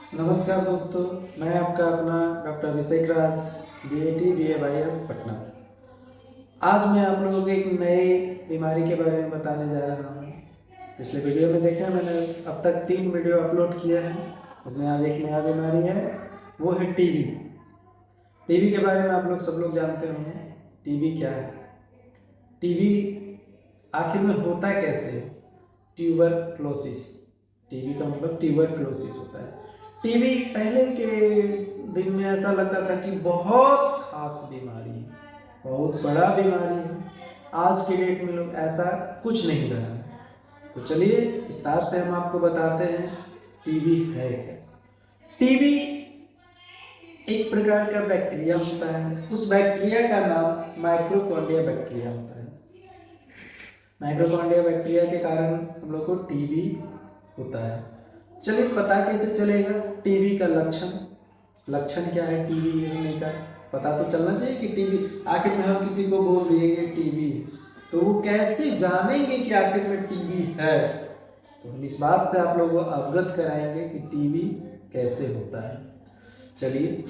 नमस्कार दोस्तों, मैं आपका अपना डॉक्टर अभिषेक राज, BAT BAYS पटना। आज मैं आप लोगों को एक नए बीमारी के बारे में बताने जा रहा हूँ। पिछले वीडियो में देखा मैंने अब तक 3 वीडियो अपलोड किया है, उसमें आज एक नया बीमारी है, वो है टीबी। टीबी के बारे में आप लोग सब लोग जानते होंगे। टीबी क्या है? टीबी आखिर में होता कैसे है? ट्यूबरक्लोसिस। टीबी का मतलब ट्यूबरक्लोसिस होता है। टीबी पहले के दिन में ऐसा लगता था कि बहुत खास बीमारी है, बहुत बड़ा बीमारी है। आज के डेट में लोग ऐसा कुछ नहीं रहा है। तो चलिए विस्तार से हम आपको बताते हैं टीबी है क्या। टीबी एक प्रकार का बैक्टीरिया होता है। उस बैक्टीरिया का नाम माइक्रोकॉन्ड्रिया बैक्टीरिया होता है। माइक्रोकॉन्ड्रिया बैक्टीरिया के कारण हम लोग को टीबी होता है। चलिए पता कैसे चलेगा टीबी का लक्षण? लक्षण क्या है टीबी होने का? पता तो चलना चाहिए कि टीबी, आखिर में हम किसी को बोल दिएंगे टीबी, तो वो कैसे जानेंगे कि आखिर में टीबी है? तो हम इस बात से आप लोगों को अवगत कराएंगे कि टीबी कैसे होता है। चलिए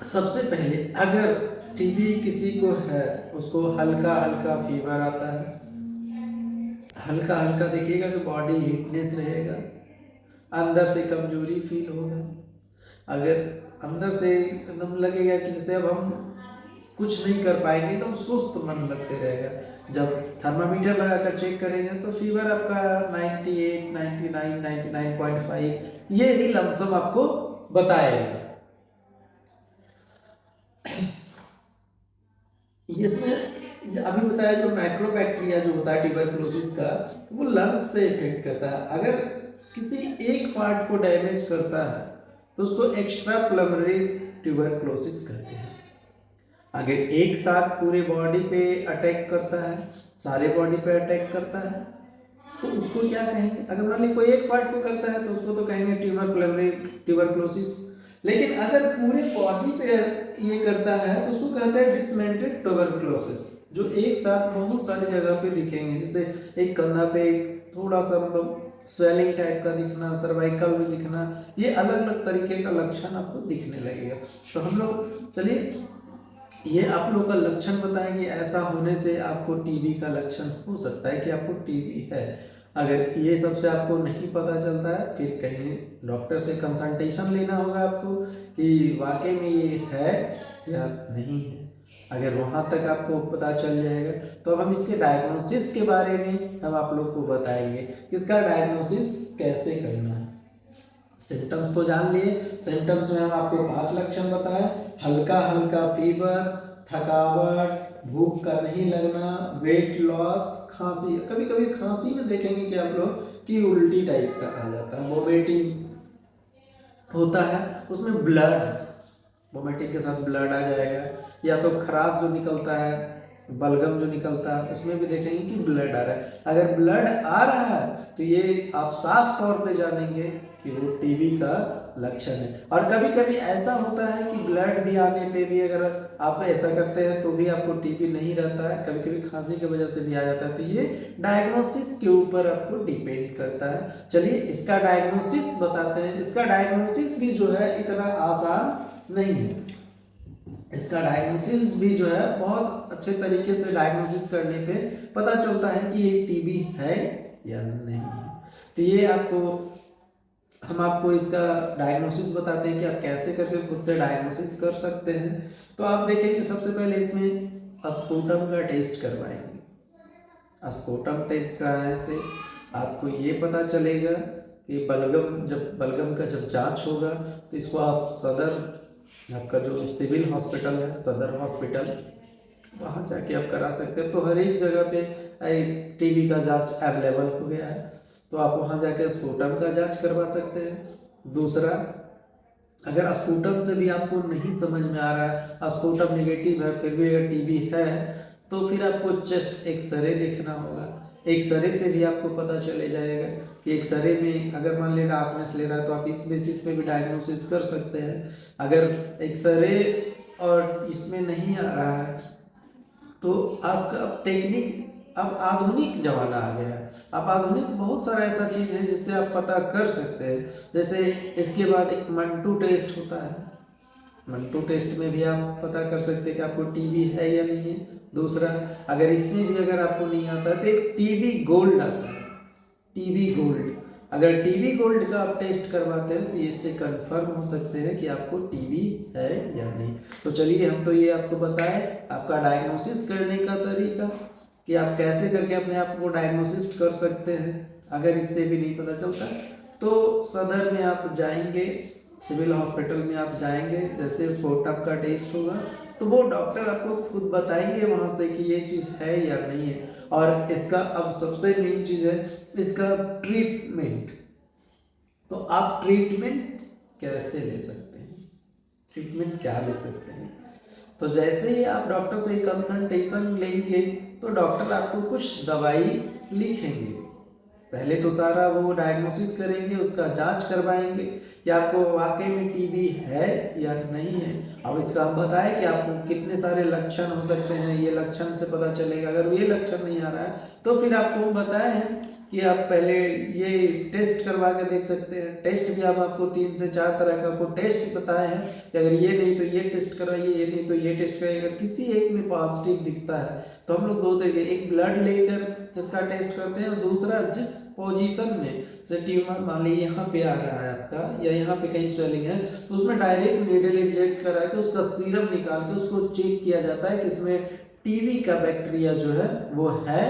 सबसे पहले अगर टीबी किसी को है, उसको हल्का हल्का फीवर आता है, हल्का हल्का देखिएगा कि बॉडी हीटनेस रहेगा, अंदर से कमजोरी फील होगा। अगर अंदर से एकदम लगेगा कि जैसे अब हम कुछ नहीं कर पाएंगे, एकदम सुस्त मन लगते रहेगा। जब थर्मामीटर लगा कर चेक करेंगे तो फीवर आपका 98, 99, 99.5 ये ही लमसम आपको बताएगा। इसमें अभी बताया जो माइक्रोबैक्टीरिया जो होता है ट्यूबरकुलोसिस का, तो वो लंग्स पे इफेक्ट करता है। अगर किसी एक पार्ट को डैमेज करता है तो उसको एक्स्ट्रा पल्मोनरी ट्यूबरकुलोसिस कहते हैं। अगर एक साथ पूरे बॉडी पे अटैक करता है, सारे बॉडी पे अटैक करता है, तो उसको क्या कहेंगे? अगर मान ली कोई एक पार्ट को करता है तो उसको तो कहेंगे ट्यूमर पल्मोनरी ट्यूबरकुलोसिस। लेकिन अगर पूरे बॉडी पे ये करता है तो उसको कहते हैं डिसमेंटेड ट्यूबरकुलोसिस, जो एक साथ बहुत सारी जगह पे दिखेंगे। जैसे एक कंधा पे एक थोड़ा सा मतलब स्वेलिंग टाइप का दिखना, सर्वाइकल में दिखना, ये अलग अलग तरीके का लक्षण आपको दिखने लगेगा। तो हम लोग चलिए ये आप लोग का लक्षण बताएंगे, ऐसा होने से आपको टीबी का लक्षण हो सकता है कि आपको टीबी है। अगर ये सबसे आपको नहीं पता चलता है, फिर कहीं डॉक्टर से कंसल्टेशन लेना होगा आपको कि वाकई में ये है या नहीं है। अगर वहाँ तक आपको पता चल जाएगा तो अब हम इसके डायग्नोसिस के बारे में हम आप लोग को बताएंगे कि इसका डायग्नोसिस कैसे करना है। सिम्टम्स तो जान लिए। सिम्टम्स में हम आपको 5 लक्षण बताए: हल्का हल्का फीवर, थकावट, भूख का नहीं लगना, वेट लॉस, खांसी। कभी कभी खांसी में देखेंगे कि आप लोग कि उल्टी टाइप का आ जाता है, वोमिटिंग होता है, उसमें ब्लड, वोमिटिंग के साथ ब्लड आ जाएगा। या तो खराश जो निकलता है, बलगम जो निकलता है, उसमें भी देखेंगे कि ब्लड आ रहा है। अगर ब्लड आ रहा है तो ये आप साफ तौर पे जानेंगे कि वो टीबी का लक्षण है। और कभी कभी ऐसा होता है कि ब्लड भी आने पे भी अगर आप ऐसा करते हैं तो भी आपको टीबी नहीं रहता है, कभी कभी खांसी की वजह से भी आ जाता है। तो ये डायग्नोसिस के ऊपर आपको डिपेंड करता है। चलिए इसका डायग्नोसिस बताते हैं। इसका डायग्नोसिस भी जो है इतना आसान नहीं है। इसका डायग्नोसिस भी जो है बहुत अच्छे तरीके से डायग्नोसिस करने पे पता चलता है कि ये टीबी है या नहीं है। तो ये आपको हम आपको इसका डायग्नोसिस बताते हैं कि आप कैसे करके खुद से डायग्नोसिस कर सकते हैं। तो आप देखेंगे सबसे पहले इसमें स्पुटम का टेस्ट करवाएंगे। स्पुटम टेस्ट कराने से आपको ये पता चलेगा कि बलगम, जब बलगम का जब जांच होगा तो इसको आप सदर, आपका जो सिविल हॉस्पिटल है सदर हॉस्पिटल, वहाँ जाके आप करा सकते हैं। तो हर एक जगह पे टीबी का जांच अवेलेबल हो गया है, तो आप वहाँ जाके स्पुटम का जांच करवा सकते हैं। दूसरा, अगर स्पुटम से भी आपको नहीं समझ में आ रहा है, स्पुटम नेगेटिव है फिर भी अगर टीबी है, तो फिर आपको चेस्ट एक्सरे देखना होगा। एक्सरे से भी आपको पता चले जाएगा कि एक्सरे में अगर मान लीजिए डार्कनेस ले रहा है तो आप इस बेसिस पे भी डायग्नोसिस कर सकते हैं। अगर एक्सरे और इसमें नहीं आ रहा है तो आपका टेक्निक, अब आधुनिक जमाना आ गया है, आप आधुनिक बहुत सारा ऐसा चीज़ है जिससे आप पता कर सकते हैं। जैसे इसके बाद एक मंटू टेस्ट होता है, मंटू टेस्ट में भी आप पता कर सकते हैं कि आपको टीबी है या नहीं है। दूसरा, अगर इसमें भी अगर आपको नहीं आता है तो एक टीबी गोल्ड आता है, टीबी गोल्ड। अगर टीबी गोल्ड का आप टेस्ट करवाते हैं तो इससे कंफर्म हो सकते हैं कि आपको टीबी है या नहीं। तो चलिए, हम तो ये आपको बताएं आपका डायग्नोसिस करने का तरीका, कि आप कैसे करके अपने आप को डायग्नोसिस कर सकते हैं। अगर इससे भी नहीं पता चलता तो सदर में आप जाएंगे, सिविल हॉस्पिटल में आप जाएंगे, जैसे स्पुटनिक का टेस्ट होगा तो वो डॉक्टर आपको खुद बताएंगे वहाँ से कि ये चीज़ है या नहीं है। और इसका अब सबसे मेन चीज़ है इसका ट्रीटमेंट। तो आप ट्रीटमेंट कैसे ले सकते हैं, ट्रीटमेंट क्या ले सकते हैं। तो जैसे ही आप डॉक्टर से कंसल्टेशन लेंगे तो डॉक्टर आपको कुछ दवाई लिखेंगे। पहले तो सारा वो डायग्नोसिस करेंगे, उसका जांच करवाएंगे कि आपको वाकई में टीबी है या नहीं है। अब इसका हम बताएं कि आपको कितने सारे लक्षण हो सकते हैं, ये लक्षण से पता चलेगा। अगर ये लक्षण नहीं आ रहा है तो फिर आपको हम बताए हैं कि आप पहले ये टेस्ट करवा के देख सकते हैं। टेस्ट भी हम आपको 3 से 4 तरह का आपको टेस्ट बताए हैं कि अगर ये नहीं तो ये टेस्ट कराइए, ये नहीं तो ये टेस्ट कराइए। अगर किसी एक में पॉजिटिव दिखता है तो हम लोग 2 तरीके, एक ब्लड लेकर इसका टेस्ट करते हैं और दूसरा जिस पोजीशन में जैसे ट्यूमर मान लीजिए यहाँ पे आ रहा है आपका, या यहाँ पे कहीं स्वेलिंग है तो उसमें डायरेक्ट नीडल इंजेक्ट करा के उसका सीरम निकाल के उसको चेक किया जाता है कि इसमें टीबी का बैक्टीरिया जो है वो है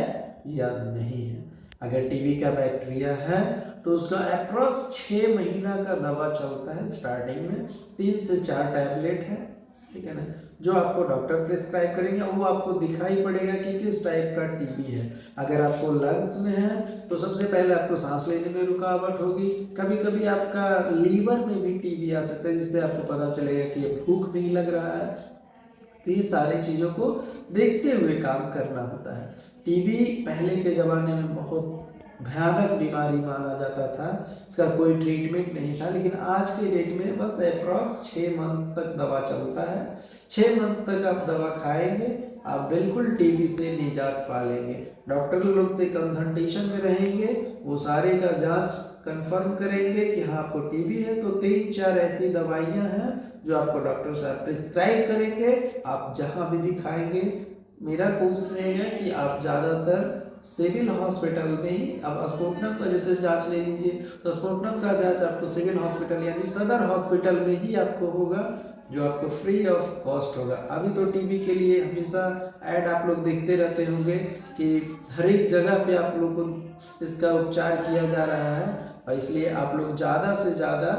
या नहीं है। अगर टीबी का बैक्टीरिया है तो उसका अप्रॉक्स 6 महीना का दवा चलता है। स्टार्टिंग में 3 से 4 टैबलेट है, ठीक है ना, जो आपको डॉक्टर प्रिस्क्राइब करेंगे। वो आपको दिखाई पड़ेगा कि किस टाइप का टीबी है। अगर आपको लंग्स में है तो सबसे पहले आपको सांस लेने में रुकावट होगी। कभी कभी आपका लीवर में भी टीबी आ सकता है, जिससे आपको पता चलेगा कि भूख नहीं लग रहा है। तो ये सारी चीज़ों को देखते हुए काम करना होता है। टीबी पहले के ज़माने में बहुत भयानक बीमारी माना जाता था, इसका कोई ट्रीटमेंट नहीं था। लेकिन आज के डेट में बस अप्रॉक्स 6 मंथ तक दवा चलता है। 6 मंथ तक आप दवा खाएंगे, आप बिल्कुल टीबी से निजात पा लेंगे। डॉक्टर लोग से कंसल्टेशन में रहेंगे, वो सारे का जांच कंफर्म करेंगे कि हाँ आपको टीबी है। तो 3-4 ऐसी दवाइयाँ हैं जो आपको डॉक्टर साहब प्रिस्क्राइब करेंगे। आप जहाँ भी दिखाएंगे, मेरा कोशिश रहेगा कि आप ज़्यादातर सिविल हॉस्पिटल में ही, अब स्पुटनिक का जैसे जांच ले लीजिए तो स्पुटनिक का जांच आपको सिविल हॉस्पिटल यानी सदर हॉस्पिटल में ही आपको होगा, जो आपको फ्री ऑफ कॉस्ट होगा। अभी तो टीबी के लिए हमेशा ऐड आप लोग देखते रहते होंगे कि हर एक जगह पे आप लोग को इसका उपचार किया जा रहा है। और इसलिए आप लोग ज़्यादा से ज़्यादा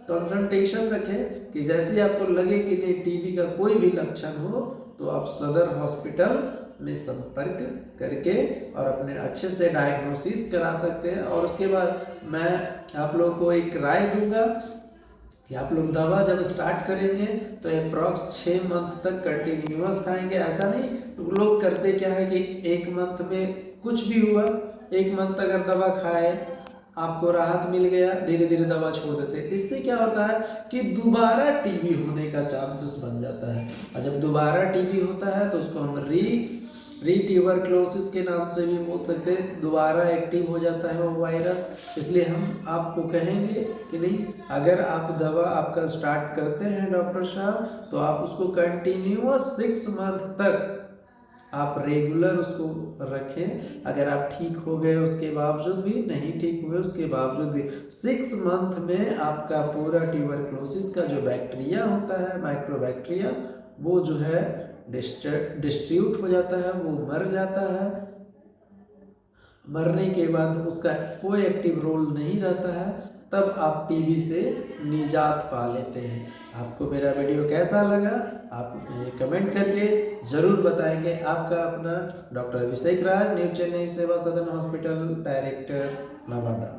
कंसल्टेशन रखें कि जैसे आपको लगे कि नहीं टीबी का कोई भी लक्षण हो तो आप सदर हॉस्पिटल में संपर्क करके और अपने अच्छे से डायग्नोसिस करा सकते हैं। और उसके बाद मैं आप लोग को एक राय दूंगा कि आप लोग दवा जब स्टार्ट करेंगे तो अप्रॉक्स 6 मंथ तक कंटिन्यूअस खाएंगे। ऐसा नहीं, तो लोग करते क्या है कि 1 मंथ में कुछ भी हुआ, 1 मंथ अगर दवा खाए, आपको राहत मिल गया, धीरे धीरे दवा छोड़ देते हैं। इससे क्या होता है कि दोबारा टीबी होने का चांसेस बन जाता है। और जब दोबारा टीबी होता है तो उसको हम ट्यूबरक्लोसिस के नाम से भी बोल सकते हैं, दोबारा एक्टिव हो जाता है वो वायरस। इसलिए हम आपको कहेंगे कि नहीं, अगर आप दवा आपका स्टार्ट करते हैं डॉक्टर साहब तो आप उसको कंटिन्यूअस 6 मंथ तक आप रेगुलर उसको रखें। अगर आप ठीक हो गए उसके बावजूद भी, नहीं ठीक हुए उसके बावजूद भी, 6 मंथ में आपका पूरा ट्यूबरक्लोसिस का जो बैक्टीरिया होता है, माइक्रोबैक्टीरिया, वो जो है डिस्ट्रीब्यूट हो जाता है, वो मर जाता है। मरने के बाद उसका कोई एक्टिव रोल नहीं रहता है, तब आप टीबी से निजात पा लेते हैं। आपको मेरा वीडियो कैसा लगा आप कमेंट करके ज़रूर बताएंगे। आपका अपना डॉक्टर अभिषेक राज, न्यू चेन्नई सेवा सदन हॉस्पिटल, डायरेक्टर, नवादा।